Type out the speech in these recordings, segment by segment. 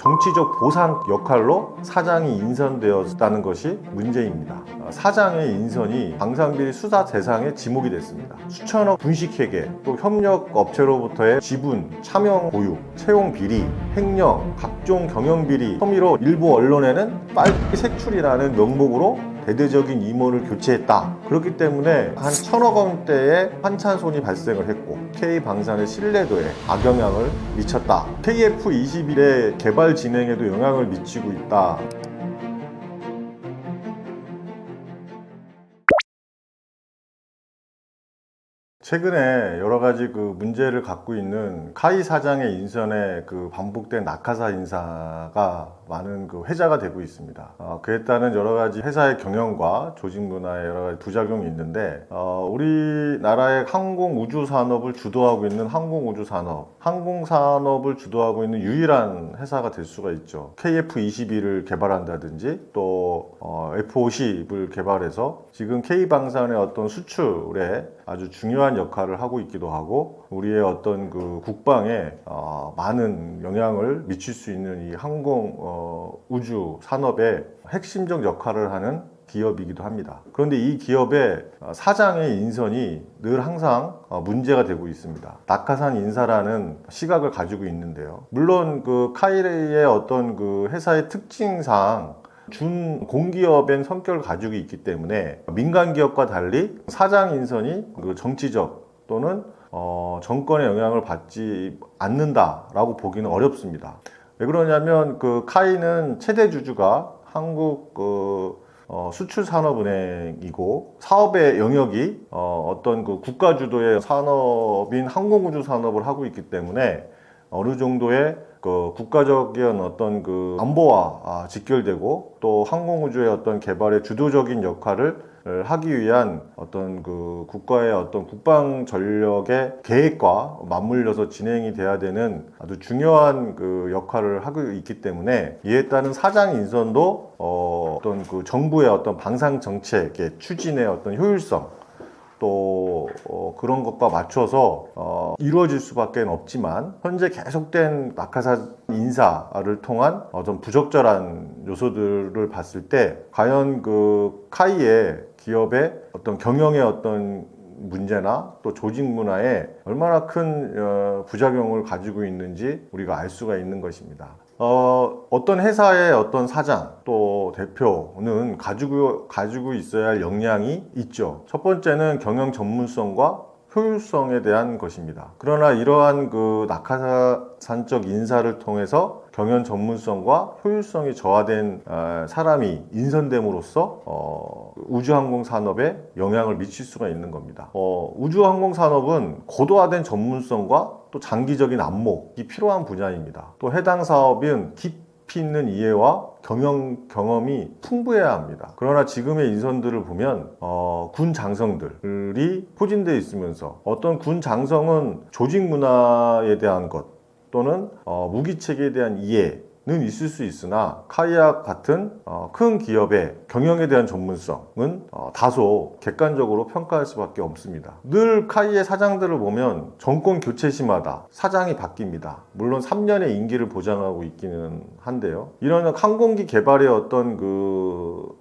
정치적 보상 역할로 사장이 인선되었다는 것이 문제입니다. 사장의 인선이 방산비리 수사 대상에 지목이 됐습니다. 수천억 분식회계, 또 협력업체로부터의 지분, 차명 보유, 채용 비리, 횡령, 각종 경영비리 혐의로 일부 언론에는 빨리 색출이라는 명목으로 대대적인 임원을 교체했다. 그렇기 때문에 한 1,000억 원대의 환찬손이 발생을 했고 K방산의 신뢰도에 악영향을 미쳤다. KF21의 개발 진행에도 영향을 미치고 있다. 최근에 여러 가지 문제를 갖고 있는 카이 사장의 인선에 반복된 낙하사 인사가 많은 회자가 되고 있습니다. 그에 따른 여러 가지 회사의 경영과 조직 문화에 여러 가지 부작용이 있는데, 우리나라의 항공 우주 산업을 주도하고 있는 항공산업을 주도하고 있는 유일한 회사가 될 수가 있죠. KF21을 개발한다든지 또 F50을 개발해서 지금 K방산의 어떤 수출에 아주 중요한 역할을 하고 있기도 하고, 우리의 어떤 국방에 많은 영향을 미칠 수 있는 이 항공 우주 산업의 핵심적 역할을 하는 기업이기도 합니다. 그런데 이 기업의 사장의 인선이 늘 항상 문제가 되고 있습니다. 낙하산 인사라는 시각을 가지고 있는데요. 물론 카이의 어떤 회사의 특징상 준 공기업의 성격을 가지고 있기 때문에 민간 기업과 달리 사장 인선이 정치적 또는 정권의 영향을 받지 않는다라고 보기는 어렵습니다. 왜 그러냐면 카이는 최대 주주가 한국 수출산업은행이고, 사업의 영역이 어떤 국가 주도의 산업인 항공우주 산업을 하고 있기 때문에 어느 정도의 국가적인 어떤 안보와 직결되고, 또 항공우주의 어떤 개발에 주도적인 역할을 하기 위한 어떤 국가의 어떤 국방 전력의 계획과 맞물려서 진행이 돼야 되는 아주 중요한 역할을 하고 있기 때문에, 이에 따른 사장 인선도 어떤 정부의 어떤 방산 정책의 추진의 어떤 효율성, 또 그런 것과 맞춰서 이루어질 수밖에 없지만, 현재 계속된 낙하산 인사를 통한 좀 부적절한 요소들을 봤을 때, 과연 카이의 기업의 어떤 경영의 어떤 문제나 또 조직 문화에 얼마나 큰 부작용을 가지고 있는지 우리가 알 수가 있는 것입니다. 어떤 회사의 어떤 사장 또 대표는 가지고 있어야 할 역량이 있죠. 첫 번째는 경영 전문성과 효율성에 대한 것입니다. 그러나 이러한 낙하산적 인사를 통해서 경영 전문성과 효율성이 저하된 사람이 인선됨으로써 우주항공 산업에 영향을 미칠 수가 있는 겁니다. 우주항공 산업은 고도화된 전문성과 또 장기적인 안목이 필요한 분야입니다. 또 해당 사업은 깊이 있는 이해와 경험이 풍부해야 합니다. 그러나 지금의 인선들을 보면 군 장성들이 포진되어 있으면서, 어떤 군 장성은 조직 문화에 대한 것 또는 무기체계에 대한 이해는 있을 수 있으나, 카이와 같은 큰 기업의 경영에 대한 전문성은 다소 객관적으로 평가할 수밖에 없습니다. 늘 카이의 사장들을 보면 정권 교체 시마다 사장이 바뀝니다. 물론 3년의 임기를 보장하고 있기는 한데요. 이런 항공기 개발의 어떤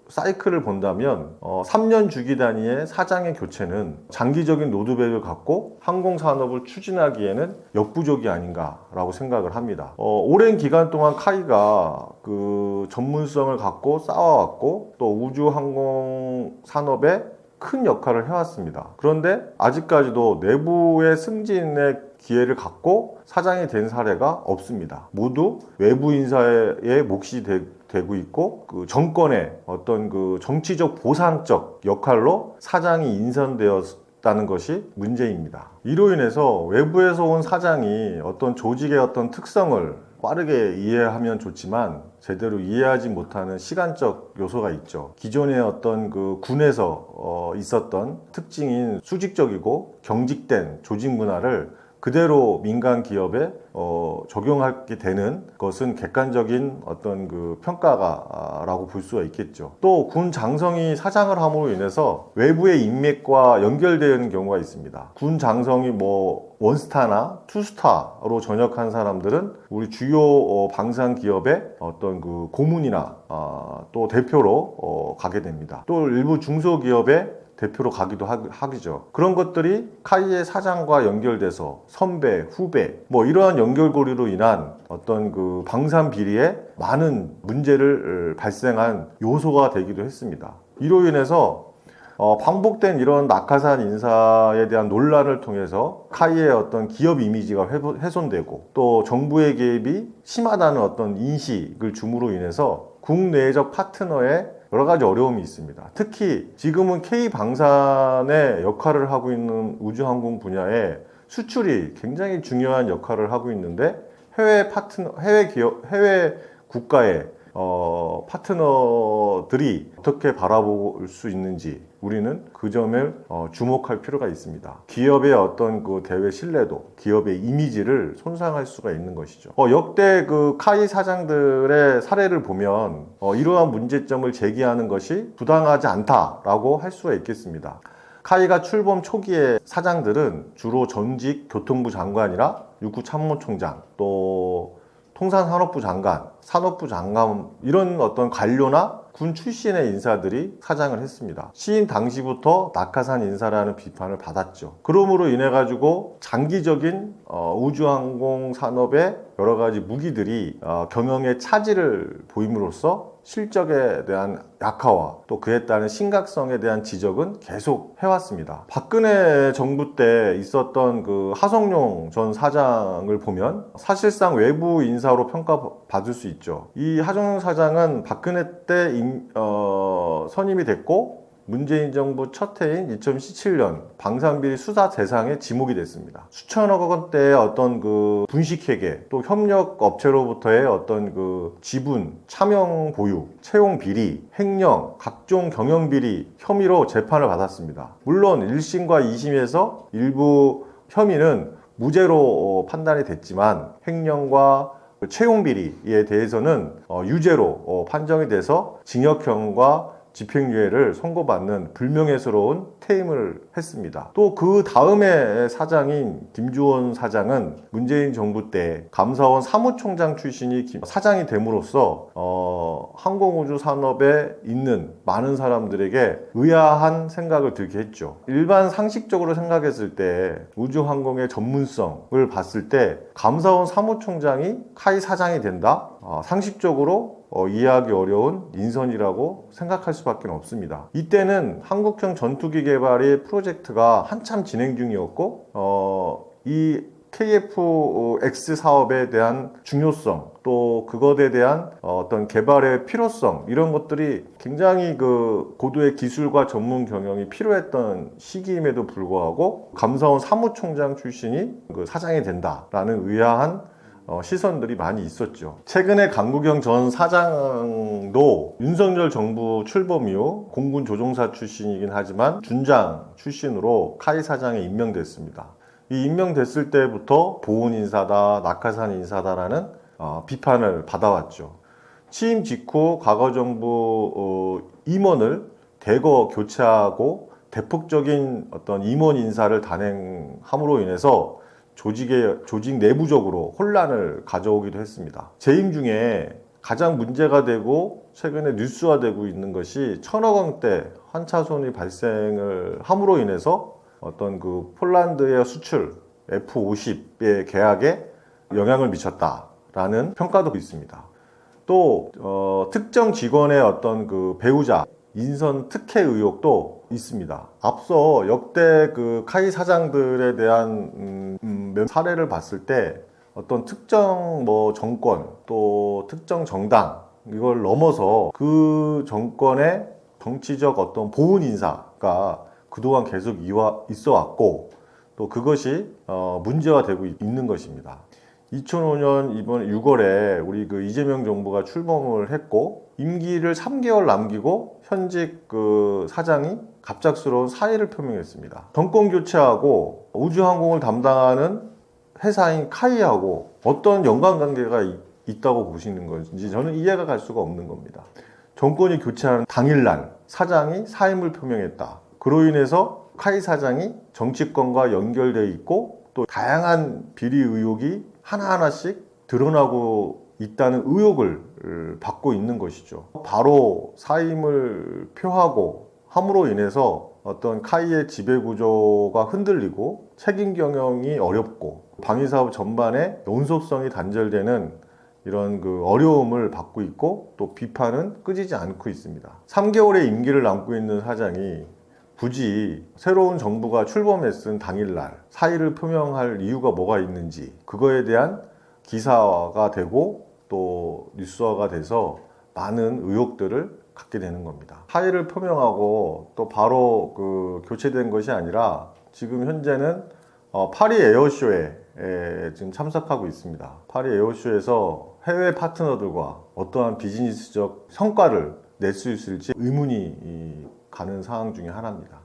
사이클을 본다면 3년 주기 단위의 사장의 교체는 장기적인 로드맵을 갖고 항공산업을 추진하기에는 역부족이 아닌가라고 생각을 합니다. 오랜 기간 동안 카이가 전문성을 갖고 쌓아왔고, 또 우주항공 산업에 큰 역할을 해왔습니다. 그런데 아직까지도 내부의 승진의 기회를 갖고 사장이 된 사례가 없습니다. 모두 외부 인사의 몫이 되고 있고, 정권의 어떤 정치적 보상적 역할로 사장이 인선되었다는 것이 문제입니다. 이로 인해서 외부에서 온 사장이 어떤 조직의 어떤 특성을 빠르게 이해하면 좋지만 제대로 이해하지 못하는 시간적 요소가 있죠. 기존의 어떤 군에서 있었던 특징인 수직적이고 경직된 조직 문화를 그대로 민간 기업에 적용하게 되는 것은 객관적인 어떤 그 평가가라고 볼 수가 있겠죠. 또 군 장성이 사장을 함으로 인해서 외부의 인맥과 연결되는 경우가 있습니다. 군 장성이 뭐 원스타나 투스타로 전역한 사람들은 우리 주요 방산 기업의 어떤 그 고문이나 또 대표로 가게 됩니다. 또 일부 중소기업의 대표로 가기도 하기죠. 그런 것들이 카이의 사장과 연결돼서 선배, 후배 뭐 이러한 연결고리로 인한 어떤 그 방산 비리에 많은 문제를 발생한 요소가 되기도 했습니다. 이로 인해서 반복된 이런 낙하산 인사에 대한 논란을 통해서 카이의 어떤 기업 이미지가 훼손되고 또 정부의 개입이 심하다는 어떤 인식을 줌으로 인해서 국내적 파트너의 여러 가지 어려움이 있습니다. 특히 지금은 K방산의 역할을 하고 있는 우주항공 분야에 수출이 굉장히 중요한 역할을 하고 있는데 해외 국가의 파트너들이 어떻게 바라볼 수 있는지 우리는 그 점을 주목할 필요가 있습니다. 기업의 어떤 그 대외 신뢰도, 기업의 이미지를 손상할 수가 있는 것이죠. 역대 그 카이 사장들의 사례를 보면 이러한 문제점을 제기하는 것이 부당하지 않다라고 할 수가 있겠습니다. 카이가 출범 초기의 사장들은 주로 전직 교통부 장관이나 육구참모총장, 또 통상산업부 장관, 산업부 장관 이런 어떤 관료나 군 출신의 인사들이 사장을 했습니다. 취임 당시부터 낙하산 인사라는 비판을 받았죠. 그러므로 인해 가지고 장기적인 우주항공 산업의 여러 가지 무기들이 경영에 차질을 보임으로써 실적에 대한 약화와 또 그에 따른 심각성에 대한 지적은 계속 해왔습니다. 박근혜 정부 때 있었던 그 하성룡 전 사장을 보면 사실상 외부 인사로 평가받을 수 있죠. 이 하성룡 사장은 박근혜 때 선임이 됐고 문재인 정부 첫 해인 2017년 방산비리 수사 대상에 지목이 됐습니다. 수천억 원대의 어떤 그 분식회계 또 협력 업체로부터의 어떤 그 지분, 차명 보유, 채용 비리, 횡령, 각종 경영 비리 혐의로 재판을 받았습니다. 물론 1심과 2심에서 일부 혐의는 무죄로 판단이 됐지만 횡령과 채용 비리에 대해서는 유죄로 판정이 돼서 징역형과 집행유예를 선고받는 불명예스러운 퇴임을 했습니다. 또 그 다음에 사장인 김주원 사장은 문재인 정부 때 감사원 사무총장 출신이 사장이 됨으로써 항공우주 산업에 있는 많은 사람들에게 의아한 생각을 들게 했죠. 일반 상식적으로 생각했을 때 우주항공의 전문성을 봤을 때 감사원 사무총장이 카이 사장이 된다? 상식적으로 이해하기 어려운 인선이라고 생각할 수밖에 없습니다. 이때는 한국형 전투기 개발의 프로젝트가 한참 진행 중이었고 이 KF-X 사업에 대한 중요성 또 그것에 대한 어떤 개발의 필요성 이런 것들이 굉장히 그 고도의 기술과 전문 경영이 필요했던 시기임에도 불구하고 감사원 사무총장 출신이 그 사장이 된다라는 의아한 시선들이 많이 있었죠. 최근에 강국영 전 사장도 윤석열 정부 출범 이후 공군 조종사 출신이긴 하지만 준장 출신으로 카이 사장에 임명됐습니다. 이 임명됐을 때부터 보훈 인사다, 낙하산 인사다라는 비판을 받아왔죠. 취임 직후 과거 정부 임원을 대거 교체하고 대폭적인 어떤 임원 인사를 단행함으로 인해서 조직 내부적으로 혼란을 가져오기도 했습니다. 재임 중에 가장 문제가 되고 최근에 뉴스화되고 있는 것이 1,000억 원대 환차손이 발생을 함으로 인해서 어떤 그 폴란드의 수출 F-50의 계약에 영향을 미쳤다라는 평가도 있습니다. 또 특정 직원의 어떤 그 배우자 인선 특혜 의혹도 있습니다. 앞서 역대 그 카이 사장들에 대한 사례를 봤을 때 어떤 특정 뭐 정권 또 특정 정당 이걸 넘어서 그 정권의 정치적 어떤 보훈 인사가 그동안 계속 있어 왔고 또 그것이 문제화되고 있는 것입니다. 2005년 이번 6월에 우리 그 이재명 정부가 출범을 했고 임기를 3개월 남기고 현직 그 사장이 갑작스러운 사의를 표명했습니다. 정권 교체하고 우주항공을 담당하는 회사인 카이하고 어떤 연관관계가 있다고 보시는 건지 저는 이해가 갈 수가 없는 겁니다. 정권이 교체하는 당일날 사장이 사임을 표명했다. 그로 인해서 카이 사장이 정치권과 연결되어 있고 또 다양한 비리 의혹이 하나하나씩 드러나고 있다는 의혹을 받고 있는 것이죠. 바로 사임을 표하고 함으로 인해서 어떤 카이의 지배구조가 흔들리고 책임 경영이 어렵고 방위사업 전반에 연속성이 단절되는 이런 그 어려움을 받고 있고 또 비판은 끄지지 않고 있습니다. 3개월의 임기를 남고 있는 사장이 굳이 새로운 정부가 출범했은 당일날 사의를 표명할 이유가 뭐가 있는지 그거에 대한 기사화가 되고 또 뉴스화가 돼서 많은 의혹들을 갖게 되는 겁니다. 사의를 표명하고 또 바로 그 교체된 것이 아니라 지금 현재는 파리 에어쇼에 지금 참석하고 있습니다. 파리 에어쇼에서 해외 파트너들과 어떠한 비즈니스적 성과를 낼 수 있을지 의문이 가는 상황 중에 하나입니다.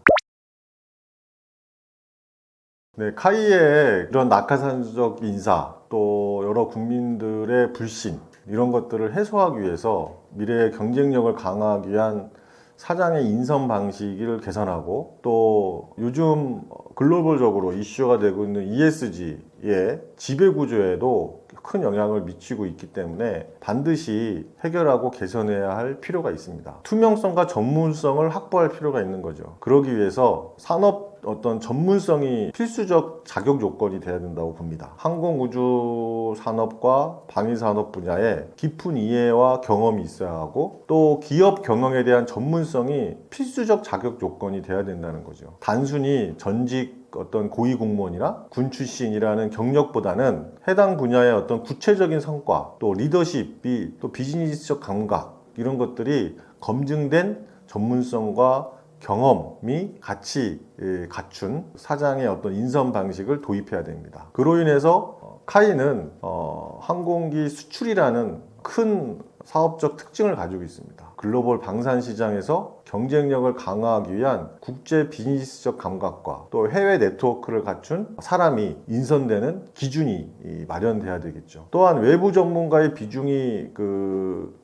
네, 카이의 이런 낙하산적 인사 또 여러 국민들의 불신 이런 것들을 해소하기 위해서 미래의 경쟁력을 강화하기 위한 사장의 인선 방식을 개선하고 또 요즘 글로벌적으로 이슈가 되고 있는 ESG의 지배구조에도 큰 영향을 미치고 있기 때문에 반드시 해결하고 개선해야 할 필요가 있습니다. 투명성과 전문성을 확보할 필요가 있는 거죠. 그러기 위해서 산업 어떤 전문성이 필수적 자격 요건이 돼야 된다고 봅니다. 항공우주 산업과 방위산업 분야에 깊은 이해와 경험이 있어야 하고 또 기업 경영에 대한 전문성이 필수적 자격 요건이 돼야 된다는 거죠. 단순히 전직 어떤 고위 공무원이나 군 출신이라는 경력보다는 해당 분야의 어떤 구체적인 성과 또 리더십이 또 비즈니스적 감각 이런 것들이 검증된 전문성과 경험이 같이 갖춘 사장의 어떤 인선 방식을 도입해야 됩니다. 그로 인해서 카이는 항공기 수출이라는 큰 사업적 특징을 가지고 있습니다. 글로벌 방산 시장에서 경쟁력을 강화하기 위한 국제 비즈니스적 감각과 또 해외 네트워크를 갖춘 사람이 인선되는 기준이 마련돼야 되겠죠. 또한 외부 전문가의 비중이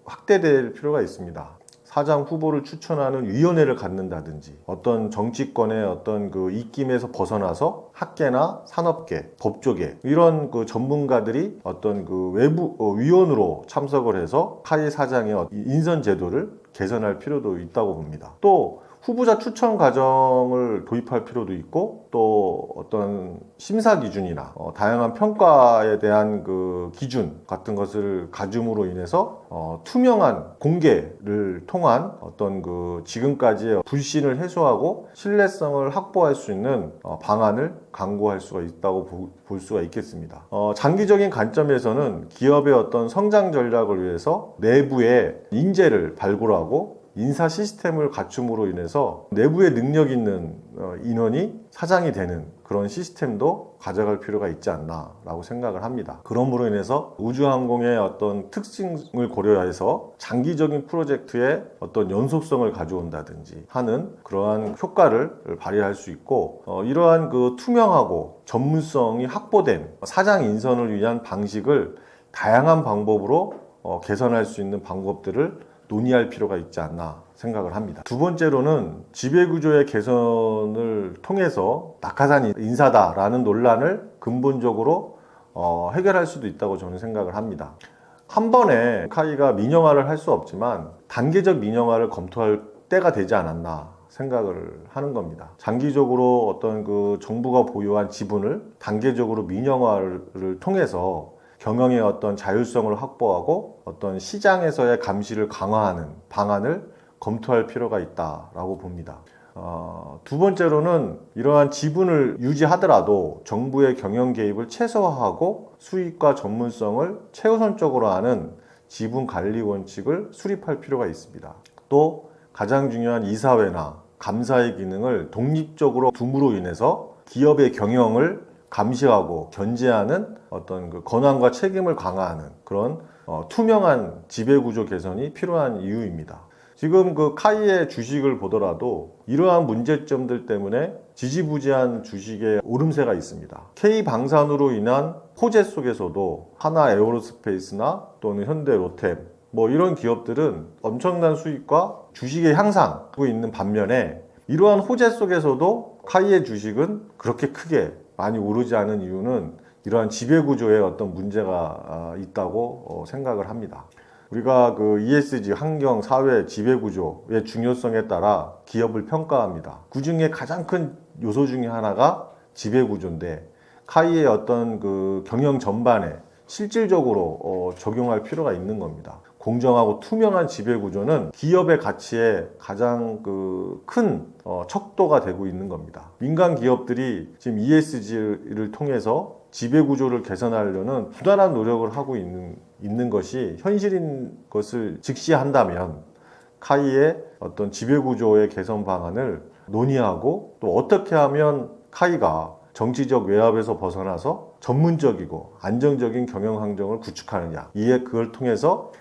확대될 필요가 있습니다. 사장 후보를 추천하는 위원회를 갖는다든지 어떤 정치권의 어떤 그 입김에서 벗어나서 학계나 산업계, 법조계 이런 그 전문가들이 어떤 그 외부 위원으로 참석을 해서 카이 사장의 인선 제도를 개선할 필요도 있다고 봅니다. 또 후보자 추천 과정을 도입할 필요도 있고 또 어떤 심사 기준이나 다양한 평가에 대한 그 기준 같은 것을 가줌으로 인해서 투명한 공개를 통한 어떤 그 지금까지의 불신을 해소하고 신뢰성을 확보할 수 있는 방안을 강구할 수가 있다고 볼 수가 있겠습니다. 장기적인 관점에서는 기업의 어떤 성장 전략을 위해서 내부의 인재를 발굴하고 인사 시스템을 갖춤으로 인해서 내부에 능력 있는 인원이 사장이 되는 그런 시스템도 가져갈 필요가 있지 않나 라고 생각을 합니다. 그러므로 인해서 우주항공의 어떤 특징을 고려해서 장기적인 프로젝트에 어떤 연속성을 가져온다든지 하는 그러한 효과를 발휘할 수 있고 이러한 그 투명하고 전문성이 확보된 사장 인선을 위한 방식을 다양한 방법으로 개선할 수 있는 방법들을 논의할 필요가 있지 않나 생각을 합니다. 두 번째로는 지배구조의 개선을 통해서 낙하산 인사다라는 논란을 근본적으로 해결할 수도 있다고 저는 생각을 합니다. 한 번에 카이가 민영화를 할 수 없지만 단계적 민영화를 검토할 때가 되지 않았나 생각을 하는 겁니다. 장기적으로 어떤 그 정부가 보유한 지분을 단계적으로 민영화를 통해서 경영의 어떤 자율성을 확보하고 어떤 시장에서의 감시를 강화하는 방안을 검토할 필요가 있다라고 봅니다. 두 번째로는 이러한 지분을 유지하더라도 정부의 경영 개입을 최소화하고 수익과 전문성을 최우선적으로 하는 지분 관리 원칙을 수립할 필요가 있습니다. 또 가장 중요한 이사회나 감사의 기능을 독립적으로 둠으로 인해서 기업의 경영을 감시하고 견제하는 어떤 그 권한과 책임을 강화하는 그런 투명한 지배구조 개선이 필요한 이유입니다. 지금 그 카이의 주식을 보더라도 이러한 문제점들 때문에 지지부진한 주식의 오름세가 있습니다. K방산으로 인한 호재 속에서도 하나 에어로스페이스나 또는 현대 로템 이런 기업들은 엄청난 수익과 주식의 향상하고 있는 반면에 이러한 호재 속에서도 카이의 주식은 그렇게 크게 많이 오르지 않은 이유는 이러한 지배구조에 어떤 문제가 있다고 생각을 합니다. 우리가 그 ESG 환경, 사회, 지배구조의 중요성에 따라 기업을 평가합니다. 그 중에 가장 큰 요소 중에 하나가 지배구조인데 카이의 어떤 그 경영 전반에 실질적으로 적용할 필요가 있는 겁니다. 공정하고 투명한 지배구조는 기업의 가치에 가장 큰 척도가 되고 있는 겁니다. 민간 기업들이 지금 ESG를 통해서 지배구조를 개선하려는 부단한 노력을 하고 있는 것이 현실인 것을 직시한다면 카이의 어떤 지배구조의 개선 방안을 논의하고 또 어떻게 하면 카이가 정치적 외압에서 벗어나서 전문적이고 안정적인 경영 환경을 구축하느냐, 그걸 통해서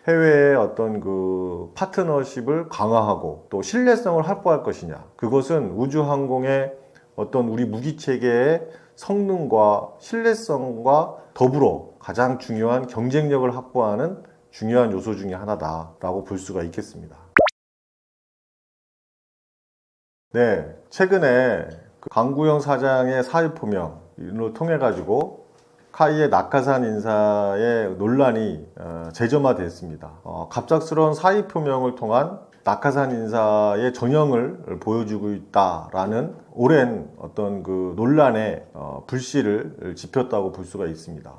해외의 어떤 그 파트너십을 강화하고 또 신뢰성을 확보할 것이냐, 그것은 우주항공의 어떤 우리 무기체계의 성능과 신뢰성과 더불어 가장 중요한 경쟁력을 확보하는 중요한 요소 중에 하나다라고 볼 수가 있겠습니다. 네, 최근에 강구영 사장의 사의 표명을 통해 가지고 카이의 낙하산 인사의 논란이 재점화됐습니다. 갑작스러운 사의 표명을 통한 낙하산 인사의 전형을 보여주고 있다라는 오랜 어떤 그 논란의 불씨를 지폈다고 볼 수가 있습니다.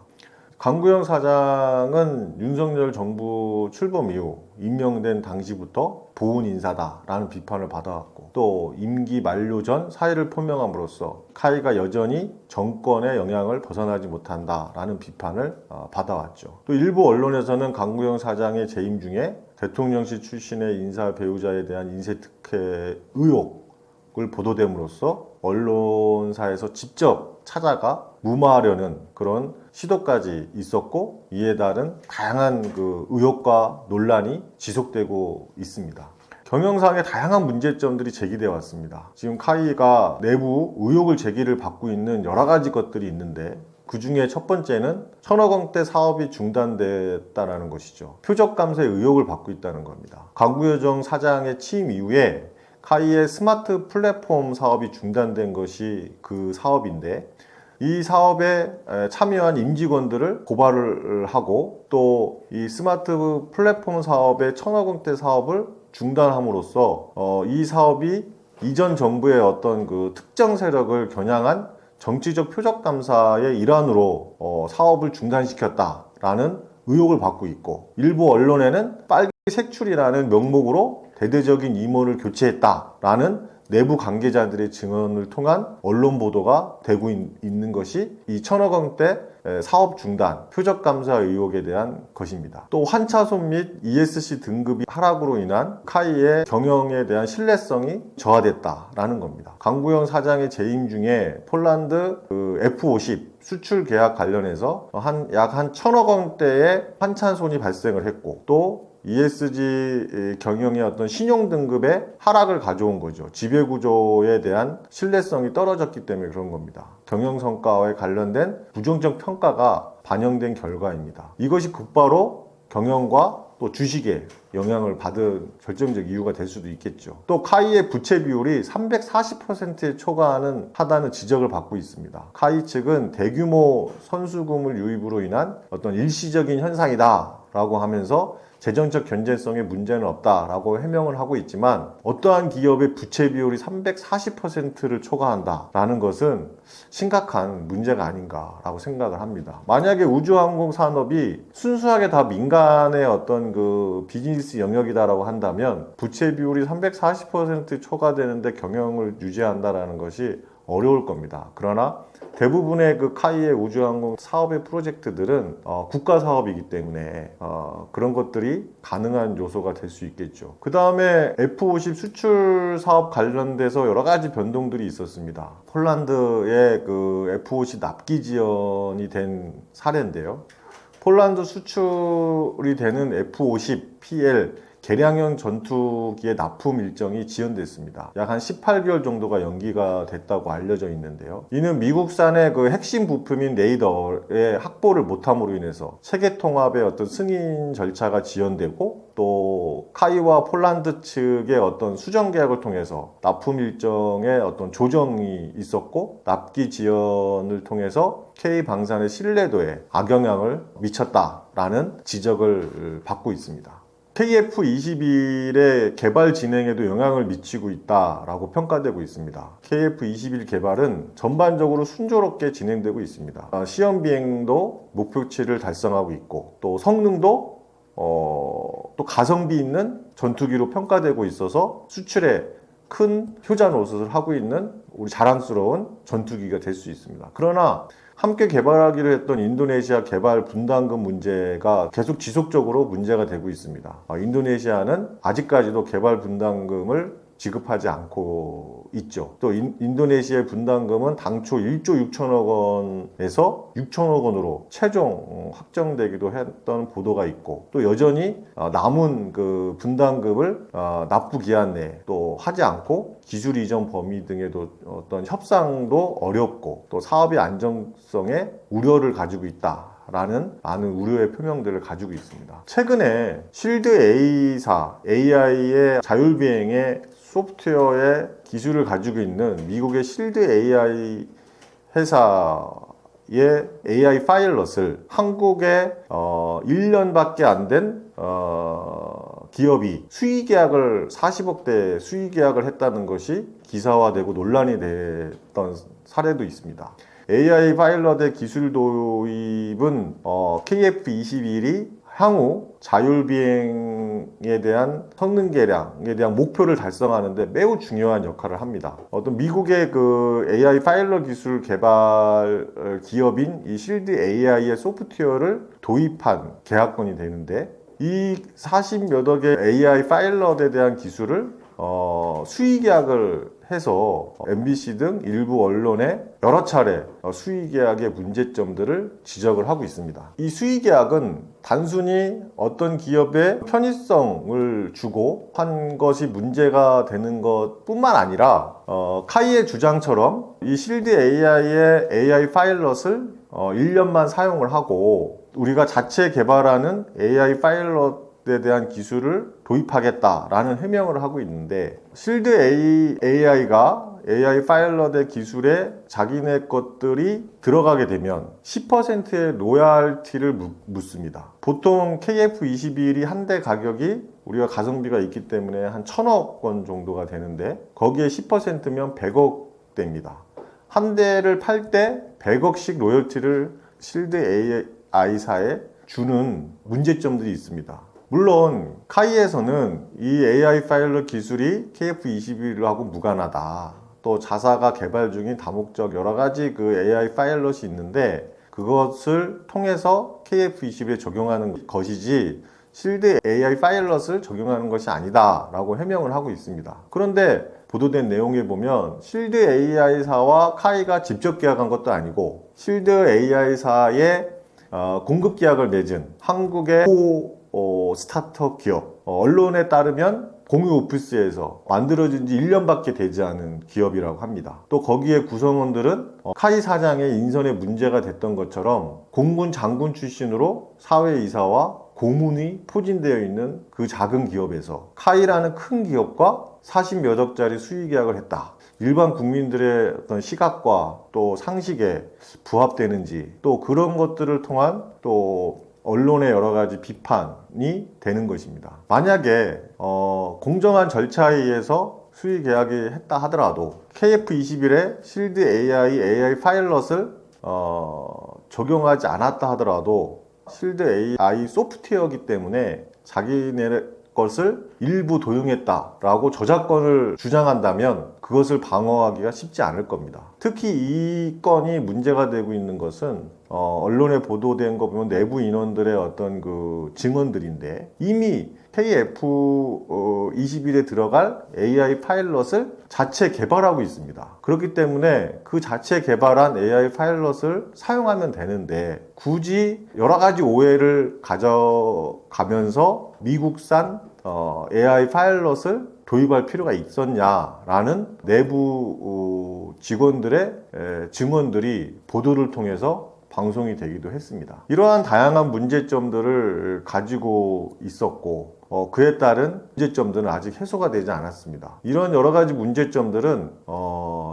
강구영 사장은 윤석열 정부 출범 이후 임명된 당시부터 보훈 인사다라는 비판을 받아왔고, 또 임기 만료 전 사의를 표명함으로써 카이가 여전히 정권의 영향을 벗어나지 못한다라는 비판을 받아왔죠. 또 일부 언론에서는 강구영 사장의 재임 중에 대통령실 출신의 인사 배우자에 대한 인세 특혜 의혹을 보도됨으로써 언론사에서 직접 찾아가 무마하려는 그런 시도까지 있었고, 이에 따른 다양한 그 의혹과 논란이 지속되고 있습니다. 경영상의 다양한 문제점들이 제기되어 왔습니다. 지금 카이가 내부 의혹을 제기를 받고 있는 여러 가지 것들이 있는데, 그 중에 첫 번째는 1,000억 원대 사업이 중단됐다는 것이죠. 표적 감사의 의혹을 받고 있다는 겁니다. 강구여정 사장의 취임 이후에 카이의 스마트 플랫폼 사업이 중단된 것이 그 사업인데, 이 사업에 참여한 임직원들을 고발을 하고 또 이 스마트 플랫폼 사업의 1,000억 원대 사업을 중단함으로써 이 사업이 이전 정부의 어떤 그 특정 세력을 겨냥한 정치적 표적 감사의 일환으로 사업을 중단시켰다라는 의혹을 받고 있고, 일부 언론에는 빨갱이 색출이라는 명목으로 대대적인 임원을 교체했다라는 내부 관계자들의 증언을 통한 언론 보도가 되고 있는 것이 이 1,000억 원대 사업 중단, 표적 감사 의혹에 대한 것입니다. 또 환차손 및 ESC 등급이 하락으로 인한 카이의 경영에 대한 신뢰성이 저하됐다라는 겁니다. 강구영 사장의 재임 중에 폴란드 F-50 수출 계약 관련해서 약 1,000억 원대의 환차손이 발생을 했고, 또 ESG 경영의 어떤 신용 등급의 하락을 가져온 거죠. 지배구조에 대한 신뢰성이 떨어졌기 때문에 그런 겁니다. 경영 성과에 관련된 부정적 평가가 반영된 결과입니다. 이것이 곧바로 경영과 또 주식에 영향을 받은 결정적 이유가 될 수도 있겠죠. 또 카이의 부채 비율이 340%에 초과하다는 지적을 받고 있습니다. 카이 측은 대규모 선수금을 유입으로 인한 어떤 일시적인 현상이다 라고 하면서 재정적 견제성에 문제는 없다라고 해명을 하고 있지만, 어떠한 기업의 부채 비율이 340%를 초과한다라는 것은 심각한 문제가 아닌가라고 생각을 합니다. 만약에 우주항공 산업이 순수하게 다 민간의 어떤 그 비즈니스 영역이다라고 한다면 부채 비율이 340% 초과되는데 경영을 유지한다라는 것이 어려울 겁니다. 그러나 대부분의 그 카이의 우주항공 사업의 프로젝트들은 국가 사업이기 때문에 그런 것들이 가능한 요소가 될 수 있겠죠. 그 다음에 F-50 수출 사업 관련돼서 여러 가지 변동들이 있었습니다. 폴란드의 그 F-50 납기 지연이 된 사례인데요. 폴란드 수출이 되는 F-50PL 개량형 전투기의 납품 일정이 지연됐습니다. 약 한 18개월 정도가 연기가 됐다고 알려져 있는데요. 이는 미국산의 그 핵심 부품인 레이더의 확보를 못함으로 인해서 체계 통합의 어떤 승인 절차가 지연되고, 또 카이와 폴란드 측의 어떤 수정 계약을 통해서 납품 일정에 어떤 조정이 있었고, 납기 지연을 통해서 K 방산의 신뢰도에 악영향을 미쳤다라는 지적을 받고 있습니다. KF-21의 개발 진행에도 영향을 미치고 있다라고 평가되고 있습니다. KF-21 개발은 전반적으로 순조롭게 진행되고 있습니다. 시험 비행도 목표치를 달성하고 있고, 또 성능도 또 가성비 있는 전투기로 평가되고 있어서 수출에 큰 효자 노릇을 하고 있는 우리 자랑스러운 전투기가 될 수 있습니다. 그러나 함께 개발하기로 했던 인도네시아 개발 분담금 문제가 계속 지속적으로 문제가 되고 있습니다. 인도네시아는 아직까지도 개발 분담금을 지급하지 않고 있죠. 또 인도네시아의 분담금은 당초 1조 6천억 원에서 6천억 원으로 최종 확정되기도 했던 보도가 있고, 또 여전히 남은 그 분담금을 납부 기한 내에 또 하지 않고 기술 이전 범위 등에도 어떤 협상도 어렵고, 또 사업의 안정성에 우려를 가지고 있다 라는 많은 우려의 표명들을 가지고 있습니다. 최근에 실드 A사 AI의 자율비행의 소프트웨어의 기술을 가지고 있는 미국의 실드 AI 회사의 AI 파일럿을 한국에 1년밖에 안 된 기업이 수의계약을 40억대 수의계약을 했다는 것이 기사화되고 논란이 됐던 사례도 있습니다. AI 파일럿의 기술 도입은 KF-21이 향후 자율비행에 대한 성능 개량에 대한 목표를 달성하는데 매우 중요한 역할을 합니다. 어떤 미국의 그 AI 파일럿 기술 개발 기업인 이 실드 AI의 소프트웨어를 도입한 계약건이 되는데, 이 40몇 억의 AI 파일럿에 대한 기술을 수의 계약을 해서 MBC 등 일부 언론에 여러 차례 수의 계약의 문제점들을 지적을 하고 있습니다. 이 수의 계약은 단순히 어떤 기업의 편의성을 주고 한 것이 문제가 되는 것뿐만 아니라 카이의 주장처럼 이 실드 AI의 AI 파일럿을 1년만 사용을 하고 우리가 자체 개발하는 AI 파일럿에 대한 기술을 도입하겠다라는 해명을 하고 있는데, 실드 AI가 AI 파일럿의 기술에 자기네 것들이 들어가게 되면 10%의 로얄티를 묻습니다. 보통 KF-21이 한 대 가격이 우리가 가성비가 있기 때문에 한 1,000억 원 정도가 되는데, 거기에 10%면 100억 대입니다. 한 대를 팔 때 100억씩 로열티를 실드 AI사에 주는 문제점들이 있습니다. 물론 카이에서는 이 AI 파일럿 기술이 KF-21하고 무관하다, 또 자사가 개발 중인 다목적 여러 가지 그 AI 파일럿이 있는데 그것을 통해서 KF-21에 적용하는 것이지 실드 AI 파일럿을 적용하는 것이 아니다 라고 해명을 하고 있습니다. 그런데 보도된 내용에 보면 실드 AI사와 카이가 직접 계약한 것도 아니고, 실드 AI사의 공급 계약을 맺은 한국의 스타트업 기업, 언론에 따르면 공유 오피스에서 만들어진 지 1년밖에 되지 않은 기업이라고 합니다. 또 거기에 구성원들은 카이 사장의 인선에 문제가 됐던 것처럼 공군 장군 출신으로 사회이사와 고문이 포진되어 있는 그 작은 기업에서 카이라는 큰 기업과 40몇 억짜리 수의 계약을 했다. 일반 국민들의 어떤 시각과 또 상식에 부합되는지, 또 그런 것들을 통한 또 언론의 여러 가지 비판이 되는 것입니다. 만약에 공정한 절차에 의해서 수의 계약이 했다 하더라도 KF-21에 실드 AI 파일럿을 적용하지 않았다 하더라도 실드 AI 소프트웨어이기 때문에 자기네 것을 일부 도용했다라고 저작권을 주장한다면 그것을 방어하기가 쉽지 않을 겁니다. 특히 이 건이 문제가 되고 있는 것은 언론에 보도된 거 보면 내부 인원들의 어떤 그 증언들인데 이미 KF-21에 들어갈 AI 파일럿을 자체 개발하고 있습니다. 그렇기 때문에 그 자체 개발한 AI 파일럿을 사용하면 되는데 굳이 여러 가지 오해를 가져가면서 미국산 AI 파일럿을 도입할 필요가 있었냐라는 내부 직원들의 증언들이 보도를 통해서 방송이 되기도 했습니다. 이러한 다양한 문제점들을 가지고 있었고 그에 따른 문제점들은 아직 해소가 되지 않았습니다. 이런 여러 가지 문제점들은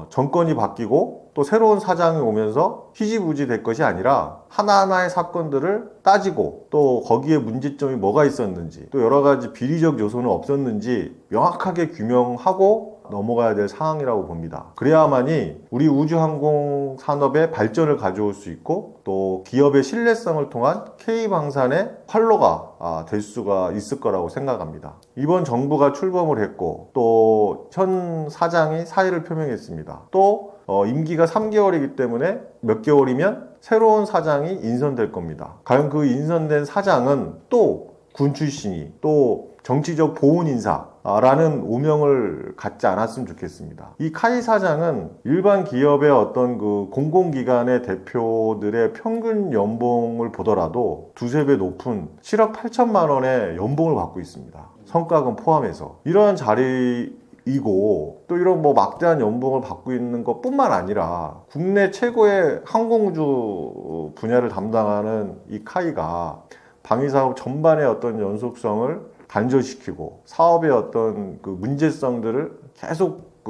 정권이 바뀌고 또 새로운 사장이 오면서 희지부지 될 것이 아니라 하나하나의 사건들을 따지고 또 거기에 문제점이 뭐가 있었는지 또 여러 가지 비리적 요소는 없었는지 명확하게 규명하고 넘어가야 될 상황이라고 봅니다. 그래야만이 우리 우주항공 산업의 발전을 가져올 수 있고 또 기업의 신뢰성을 통한 K방산의 활로가 될 수가 있을 거라고 생각합니다. 이번 정부가 출범을 했고 또 현 사장이 사의를 표명했습니다. 또 임기가 3개월이기 때문에 몇 개월이면 새로운 사장이 인선될 겁니다. 과연 그 인선된 사장은 또 군 출신이 또 정치적 보훈 인사라는 오명을 갖지 않았으면 좋겠습니다. 이 카이 사장은 일반 기업의 어떤 그 공공기관의 대표들의 평균 연봉을 보더라도 두세 배 높은 7억 8천만 원의 연봉을 받고 있습니다. 성과금 포함해서. 이러한 자리이고 또 이런 뭐 막대한 연봉을 받고 있는 것뿐만 아니라 국내 최고의 항공우주 분야를 담당하는 이 카이가 방위사업 전반의 어떤 연속성을 단절시키고 사업의 어떤 그 문제성들을 계속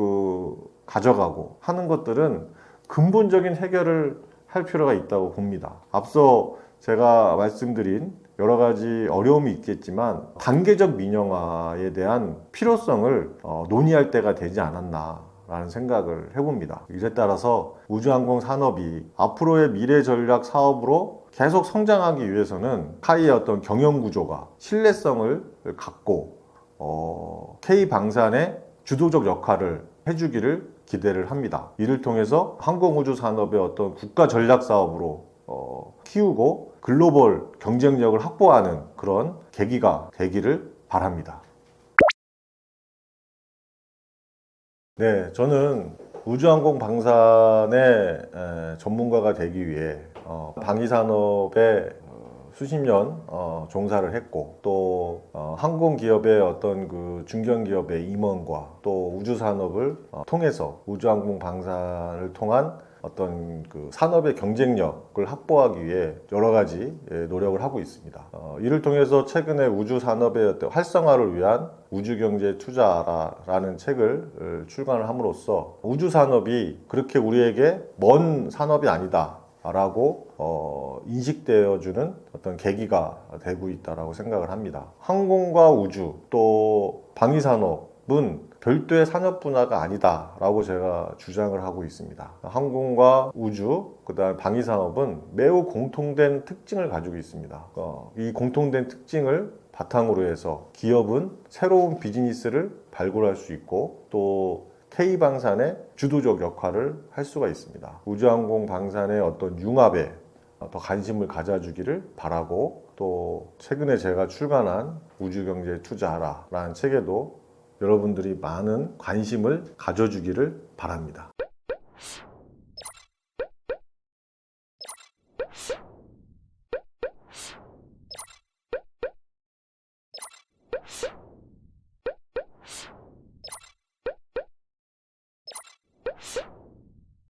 가져가고 하는 것들은 근본적인 해결을 할 필요가 있다고 봅니다. 앞서 제가 말씀드린 여러 가지 어려움이 있겠지만 단계적 민영화에 대한 필요성을 논의할 때가 되지 않았나라는 생각을 해봅니다. 이에 따라서 우주항공 산업이 앞으로의 미래 전략 사업으로 계속 성장하기 위해서는 카이의 어떤 경영 구조가 신뢰성을 갖고 K방산의 주도적 역할을 해주기를 기대를 합니다. 이를 통해서 항공우주 산업의 어떤 국가 전략 사업으로 키우고 글로벌 경쟁력을 확보하는 그런 계기가 되기를 바랍니다. 네, 저는 우주항공 방산의 전문가가 되기 위해 방위산업에 수십 년 종사를 했고 또 항공기업의 어떤 그 중견기업의 임원과 또 우주산업을 통해서 우주항공 방산을 통한 어떤 그 산업의 경쟁력을 확보하기 위해 여러 가지 노력을 하고 있습니다. 이를 통해서 최근에 우주 산업의 어떤 활성화를 위한 우주경제 투자라는 책을 출간을 함으로써 우주 산업이 그렇게 우리에게 먼 산업이 아니다. 라고 인식되어주는 어떤 계기가 되고 있다고 생각을 합니다. 항공과 우주 또 방위산업은 별도의 산업 분야가 아니다라고 제가 주장을 하고 있습니다. 항공과 우주, 그다음 방위산업은 매우 공통된 특징을 가지고 있습니다. 이 공통된 특징을 바탕으로 해서 기업은 새로운 비즈니스를 발굴할 수 있고 또 K방산의 주도적 역할을 할 수가 있습니다. 우주항공 방산의 어떤 융합에 더 관심을 가져주기를 바라고 또 최근에 제가 출간한 우주경제에 투자하라 라는 책에도 여러분들이 많은 관심을 가져주기를 바랍니다.